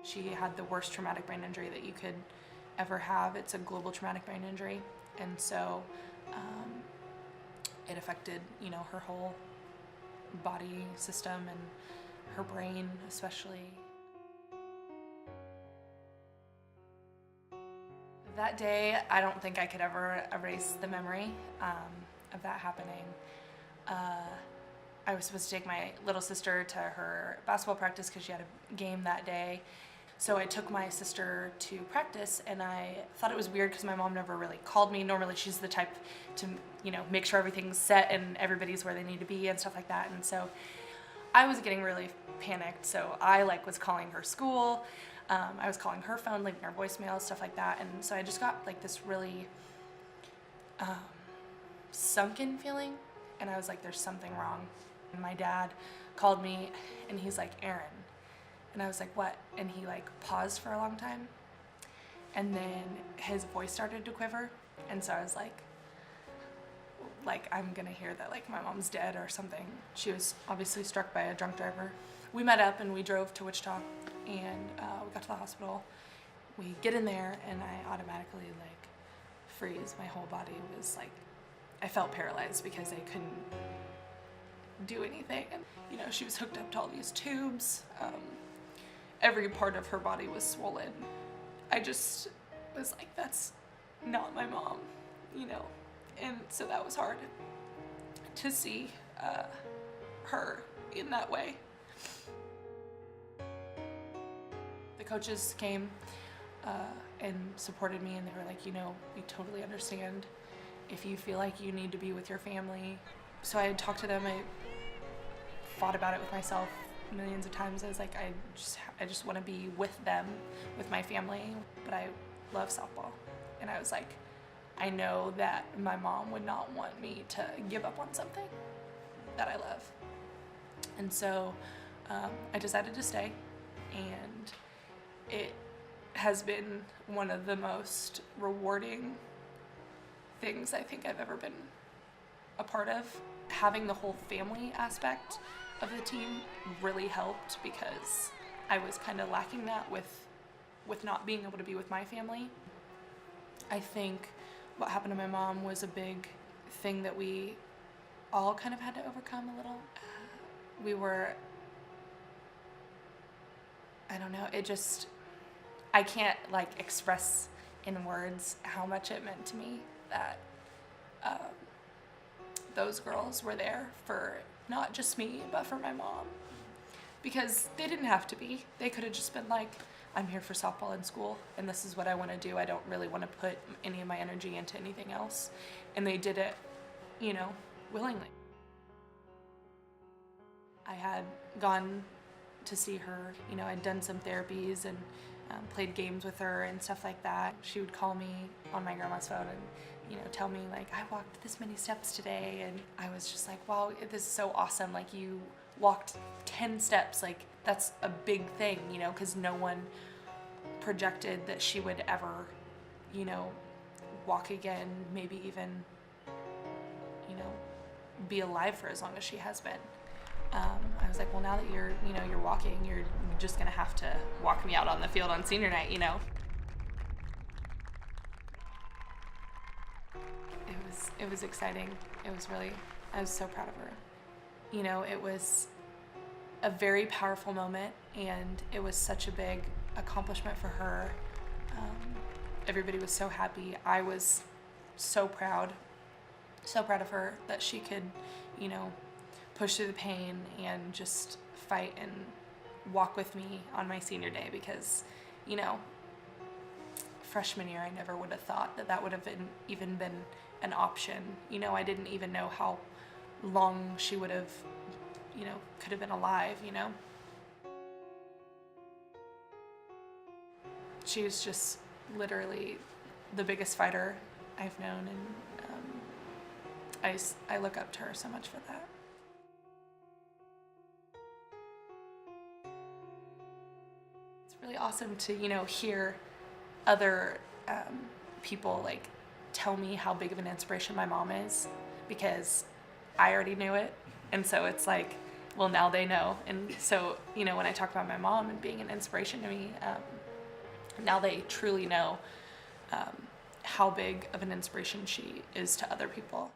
She had the worst traumatic brain injury that you could ever have. It's a global traumatic brain injury. And so it affected, her whole body system and her brain especially. That day, I don't think I could ever erase the memory of that happening. I was supposed to take my little sister to her basketball practice because she had a game that day. So I took my sister to practice, and I thought it was weird because my mom never really called me. Normally she's the type to, make sure everything's set and everybody's where they need to be and stuff like that. And so I was getting really panicked. So I was calling her school. I was calling her phone, leaving her voicemail, stuff like that. And so I just got this really sunken feeling. And I was like, there's something wrong. And my dad called me and he's like, Erin. And I was like, what? And he paused for a long time. And then his voice started to quiver. And so I was like, I'm gonna hear that my mom's dead or something. She was obviously struck by a drunk driver. We met up and we drove to Wichita, and we got to the hospital. We get in there and I automatically freeze. My whole body was I felt paralyzed because I couldn't do anything. And she was hooked up to all these tubes. Every part of her body was swollen. I just was like, that's not my mom, And so that was hard to see her in that way. The coaches came and supported me, and they were like, we totally understand if you feel like you need to be with your family. So I talked to them. I fought about it with myself millions of times. I was like, I just want to be with them, with my family. But I love softball. And I was like, I know that my mom would not want me to give up on something that I love. And so I decided to stay. And it has been one of the most rewarding things I think I've ever been a part of. Having the whole family aspect of the team really helped because I was kind of lacking that with not being able to be with my family. I think what happened to my mom was a big thing that we all kind of had to overcome a little. We were, I don't know, I can't express in words how much it meant to me that those girls were there for not just me, but for my mom. Because they didn't have to be. They could have just been like, I'm here for softball in school, and this is what I want to do. I don't really want to put any of my energy into anything else. And they did it, willingly. I had gone to see her, I'd done some therapies and played games with her and stuff like that. She would call me on my grandma's phone and tell me I walked this many steps today, and I was just like, wow, this is so awesome. You walked 10 steps. That's a big thing, because no one projected that she would ever, walk again, maybe even, be alive for as long as she has been. I was like, well, now that you're walking, you're just gonna have to walk me out on the field on senior night, It was exciting. I was so proud of her. It was a very powerful moment, and it was such a big accomplishment for her. Everybody was so happy. I was so proud of her that she could, push through the pain and just fight and walk with me on my senior day because, freshman year, I never would have thought that would have even been an option. I didn't even know how long she would have, could have been alive, She was just literally the biggest fighter I've known, and I look up to her so much for that. It's really awesome to, hear other people tell me how big of an inspiration my mom is, because I already knew it, and so it's well, now they know. And so, you know, when I talk about my mom and being an inspiration to me, now they truly know how big of an inspiration she is to other people.